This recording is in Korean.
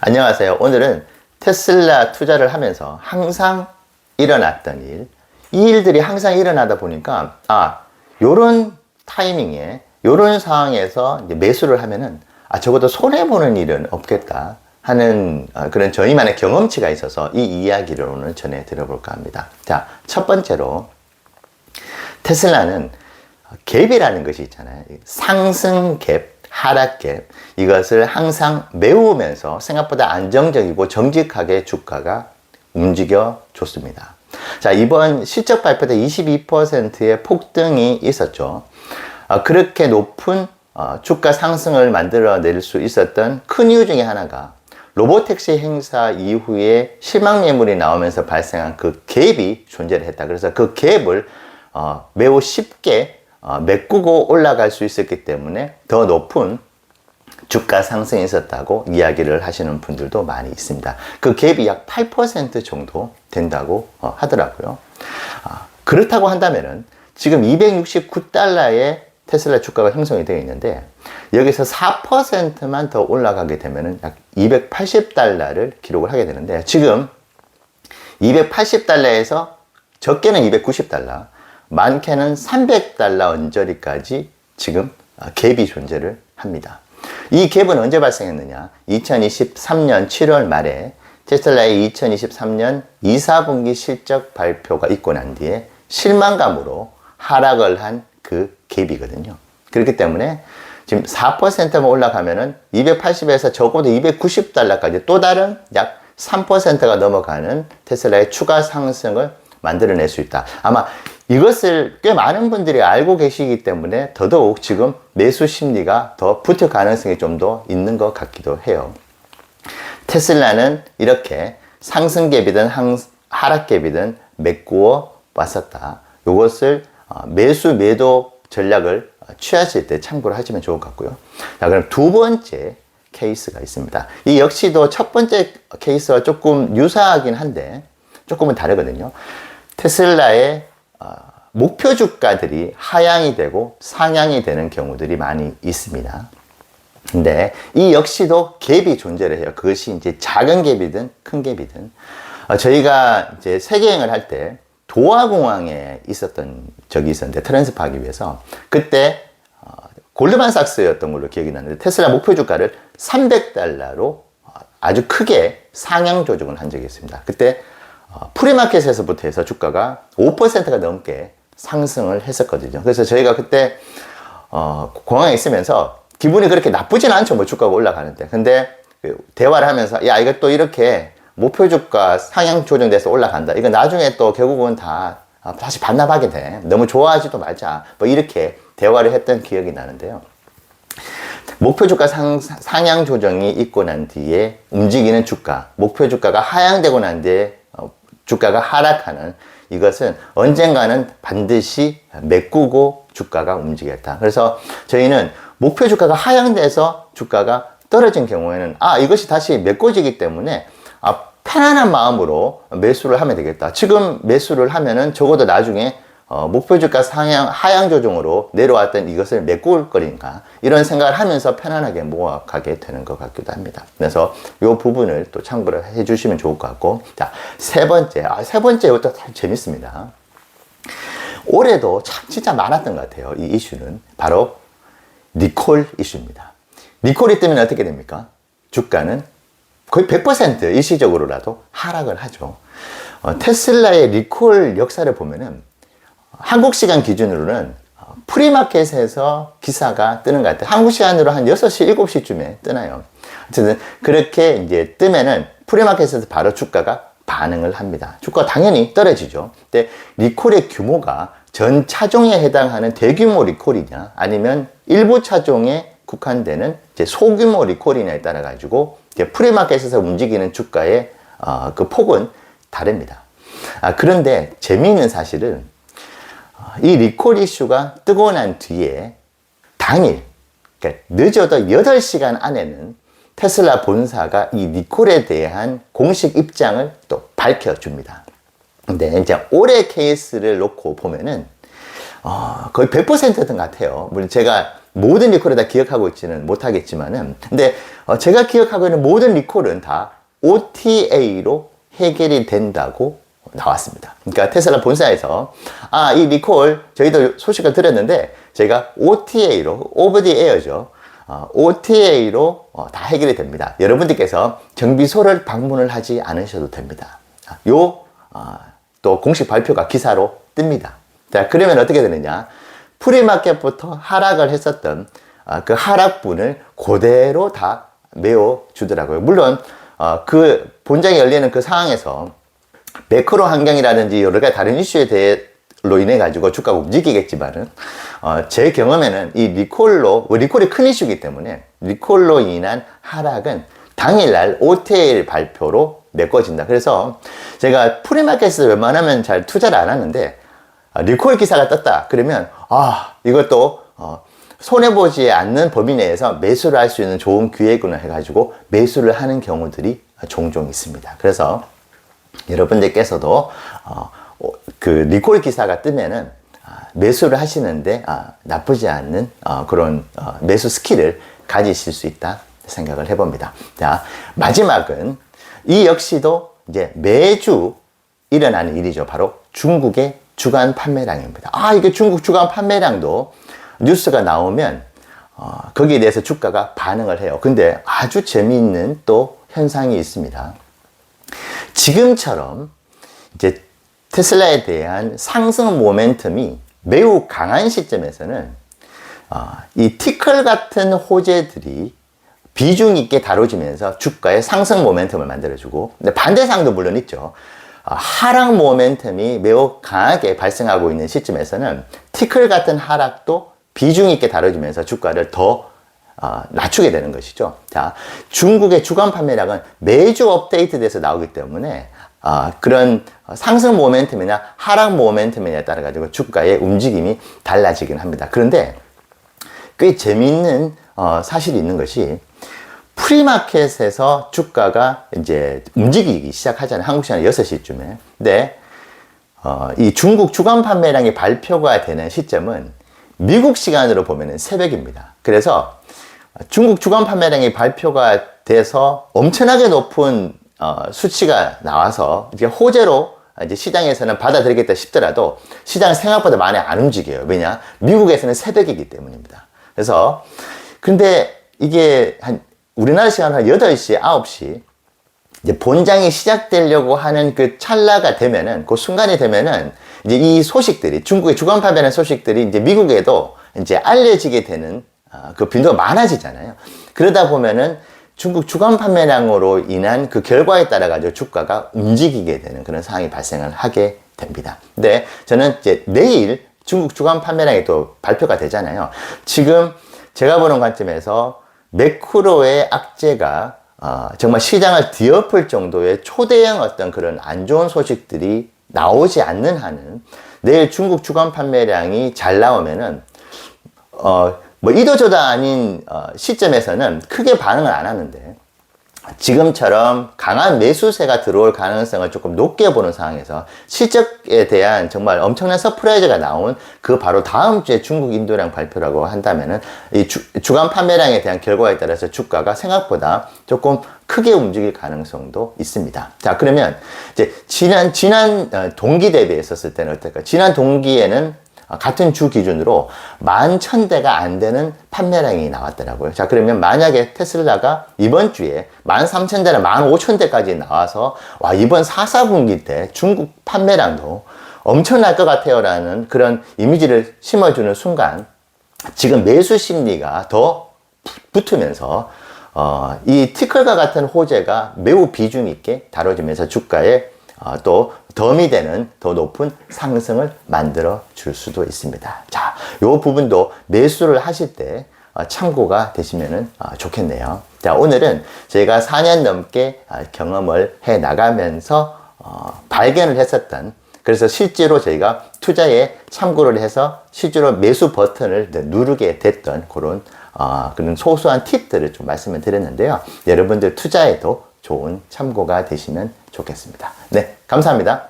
안녕하세요. 오늘은 테슬라 투자를 하면서 항상 일어났던 일, 이 일들이 항상 일어나다 보니까 요런 타이밍에 요런 상황에서 이제 매수를 하면은 적어도 손해보는 일은 없겠다 하는 그런 저희만의 경험치가 있어서 이 이야기를 오늘 전해 드려볼까 합니다. 자, 첫 번째로 테슬라는 갭이라는 것이 있잖아요. 상승 갭, 하락 갭, 이것을 항상 메우면서 생각보다 안정적이고 정직하게 주가가 움직여 줬습니다. 자, 이번 실적 발표 때 22%의 폭등이 있었죠. 그렇게 높은 주가 상승을 만들어낼 수 있었던 큰 이유 중에 하나가 로보택시 행사 이후에 실망 매물이 나오면서 발생한 그 갭이 존재를 했다. 그래서 그 갭을 매우 쉽게 메꾸고 올라갈 수 있었기 때문에 더 높은 주가 상승이 있었다고 이야기를 하시는 분들도 많이 있습니다. 그 갭이 약 8% 정도 된다고 하더라고요. 그렇다고 한다면은 지금 269달러의 테슬라 주가가 형성이 되어 있는데 여기서 4%만 더 올라가게 되면은 약 280달러를 기록을 하게 되는데 지금 280달러에서 적게는 290달러, 많게는 300달러 언저리까지 지금 갭이 존재를 합니다. 이 갭은 언제 발생했느냐? 2023년 7월 말에 테슬라의 2023년 2, 4분기 실적 발표가 있고 난 뒤에 실망감으로 하락을 한 그 갭이거든요. 그렇기 때문에 지금 4%만 올라가면은 280에서 적어도 290달러까지 또 다른 약 3%가 넘어가는 테슬라의 추가 상승을 만들어낼 수 있다. 아마 이것을 꽤 많은 분들이 알고 계시기 때문에 더더욱 지금 매수 심리가 더 붙을 가능성이 좀 더 있는 것 같기도 해요. 테슬라는 이렇게 상승갭이든 하락갭이든 메꾸어 왔었다. 이것을 매수 매도 전략을 취하실 때 참고를 하시면 좋을 것 같고요. 자, 그럼 두 번째 케이스가 있습니다. 이 역시도 첫 번째 케이스와 조금 유사하긴 한데 조금은 다르거든요. 테슬라의 목표 주가들이 하향이 되고 상향이 되는 경우들이 많이 있습니다. 근데 이 역시도 갭이 존재를 해요. 그것이 이제 작은 갭이든 큰 갭이든. 저희가 이제 세계여행을 할 때 도하공항에 있었던 적이 있었는데 트랜스퍼하기 위해서 그때 골드만삭스였던 걸로 기억이 나는데 테슬라 목표 주가를 300달러로 아주 크게 상향 조정을 한 적이 있습니다. 그때 프리마켓에서부터 해서 주가가 5%가 넘게 상승을 했었거든요. 그래서 저희가 그때 공항에 있으면서 기분이 그렇게 나쁘진 않죠. 뭐 주가가 올라가는데. 근데 대화를 하면서 야, 이거 또 이렇게 목표 주가 상향 조정돼서 올라간다. 이거 나중에 또 결국은 다 다시 반납하게 돼. 너무 좋아하지도 말자. 뭐 이렇게 대화를 했던 기억이 나는데요. 목표 주가 상향 조정이 있고 난 뒤에 움직이는 주가, 목표 주가가 하향되고 난 뒤에 주가가 하락하는 이것은 언젠가는 반드시 메꾸고 주가가 움직였다. 그래서 저희는 목표 주가가 하향돼서 주가가 떨어진 경우에는 이것이 다시 메꿔지기 때문에 편안한 마음으로 매수를 하면 되겠다. 지금 매수를 하면은 적어도 나중에 목표 주가 하향 조정으로 내려왔던 이것을 메꿀 거니까 이런 생각을 하면서 편안하게 모아가게 되는 것 같기도 합니다. 그래서 이 부분을 또 참고를 해주시면 좋을 것 같고, 자, 세 번째 이것도 참 재밌습니다. 올해도 참 진짜 많았던 것 같아요. 이 이슈는 바로 리콜 이슈입니다. 리콜이 뜨면 어떻게 됩니까? 주가는 거의 100% 일시적으로라도 하락을 하죠. 테슬라의 리콜 역사를 보면은 한국 시간 기준으로는 프리마켓에서 기사가 뜨는 것 같아요. 한국 시간으로 한 6시, 7시쯤에 뜨나요. 어쨌든 그렇게 이제 뜨면은 프리마켓에서 바로 주가가 반응을 합니다. 주가가 당연히 떨어지죠. 근데 리콜의 규모가 전 차종에 해당하는 대규모 리콜이냐 아니면 일부 차종에 국한되는 이제 소규모 리콜이냐에 따라 가지고 프리마켓에서 움직이는 주가의 그 폭은 다릅니다. 그런데 재미있는 사실은 이 리콜 이슈가 뜨고 난 뒤에 당일, 그러니까 늦어도 8시간 안에는 테슬라 본사가 이 리콜에 대한 공식 입장을 또 밝혀줍니다. 근데 이제 올해 케이스를 놓고 보면은 거의 100%든 같아요. 물론 제가 모든 리콜을 다 기억하고 있지는 못하겠지만은, 근데 제가 기억하고 있는 모든 리콜은 다 OTA로 해결이 된다고 나왔습니다. 그러니까 테슬라 본사에서 이 리콜 저희도 소식을 들었는데 저희가 OTA로, over the air죠. OTA로 다 해결이 됩니다. 여러분들께서 정비소를 방문을 하지 않으셔도 됩니다. 또 공식 발표가 기사로 뜹니다. 자, 그러면 어떻게 되느냐? 프리마켓부터 하락을 했었던 그 하락분을 그대로 다 메워 주더라고요. 물론 그 본장이 열리는 그 상황에서 매크로 환경이라든지 여러 가지 다른 이슈에 대해로 인해 가지고 주가가 움직이겠지만은 제 경험에는 이 리콜이 큰 이슈이기 때문에 리콜로 인한 하락은 당일날 OTA 발표로 메꿔진다. 그래서 제가 프리마켓에서 웬만하면 잘 투자를 안 하는데 리콜 기사가 떴다 그러면 이것도 손해보지 않는 범위 내에서 매수를 할 수 있는 좋은 기회구나 해가지고 매수를 하는 경우들이 종종 있습니다. 그래서 여러분들께서도 그 리콜 기사가 뜨면은 매수를 하시는데 나쁘지 않는 그런 매수 스킬을 가지실 수 있다 생각을 해봅니다. 자, 마지막은 이 역시도 이제 매주 일어나는 일이죠. 바로 중국의 주간 판매량입니다. 이게 중국 주간 판매량도 뉴스가 나오면 거기에 대해서 주가가 반응을 해요. 근데 아주 재미있는 또 현상이 있습니다. 지금처럼 이제 테슬라에 대한 상승 모멘텀이 매우 강한 시점에서는 이 티클 같은 호재들이 비중 있게 다뤄지면서 주가의 상승 모멘텀을 만들어주고, 근데 반대상도 물론 있죠. 하락 모멘텀이 매우 강하게 발생하고 있는 시점에서는 티클 같은 하락도 비중 있게 다뤄지면서 주가를 더 낮추게 되는 것이죠. 자, 중국의 주간 판매량은 매주 업데이트돼서 나오기 때문에 그런 상승 모멘텀이나 하락 모멘텀에 따라 가지고 주가의 움직임이 달라지긴 합니다. 그런데 꽤 재미있는 사실이 있는 것이 프리마켓에서 주가가 이제 움직이기 시작하잖아요. 한국 시간 6시쯤에. 근데 이 중국 주간 판매량이 발표가 되는 시점은 미국 시간으로 보면 새벽입니다. 그래서 중국 주간 판매량이 발표가 돼서 엄청나게 높은 수치가 나와서 이제 호재로 이제 시장에서는 받아들이겠다 싶더라도 시장은 생각보다 많이 안 움직여요. 왜냐? 미국에서는 새벽이기 때문입니다. 그래서 근데 이게 우리나라 시간으로 한 8시, 9시 이제 본장이 시작되려고 하는 그 찰나가 되면은, 그 순간이 되면은 이제 이 소식들이, 중국의 주간 판매량 소식들이 이제 미국에도 이제 알려지게 되는 그 빈도가 많아지잖아요. 그러다 보면은 중국 주간 판매량으로 인한 그 결과에 따라 가지고 주가가 움직이게 되는 그런 상황이 발생을 하게 됩니다. 근데 저는 이제 내일 중국 주간 판매량이 또 발표가 되잖아요. 지금 제가 보는 관점에서 매크로의 악재가 정말 시장을 뒤엎을 정도의 초대형 어떤 그런 안 좋은 소식들이 나오지 않는 한은 내일 중국 주간 판매량이 잘 나오면은 뭐 이도저도 아닌 시점에서는 크게 반응을 안 하는데, 지금처럼 강한 매수세가 들어올 가능성을 조금 높게 보는 상황에서 실적에 대한 정말 엄청난 서프라이즈가 나온 그 바로 다음 주에 중국 인도량 발표라고 한다면은 이 주간 판매량에 대한 결과에 따라서 주가가 생각보다 조금 크게 움직일 가능성도 있습니다. 자, 그러면 이제 지난 동기 대비했었을 때는 어떨까? 지난 동기에는 같은 주 기준으로 11,000대가 안 되는 판매량이 나왔더라고요. 자, 그러면 만약에 테슬라가 이번 주에 13,000대나 15,000대까지 나와서 이번 4, 4분기 때 중국 판매량도 엄청날 것 같아요 라는 그런 이미지를 심어주는 순간, 지금 매수 심리가 더 붙으면서 이 티클과 같은 호재가 매우 비중 있게 다뤄지면서 주가에 또 덤이 되는 더 높은 상승을 만들어 줄 수도 있습니다. 자, 이 부분도 매수를 하실 때 참고가 되시면 좋겠네요. 자, 오늘은 저희가 4년 넘게 경험을 해 나가면서 발견을 했었던, 그래서 실제로 저희가 투자에 참고를 해서 실제로 매수 버튼을 누르게 됐던 그런 소소한 팁들을 좀 말씀을 드렸는데요. 여러분들 투자에도 좋은 참고가 되시면 좋겠습니다. 네, 감사합니다.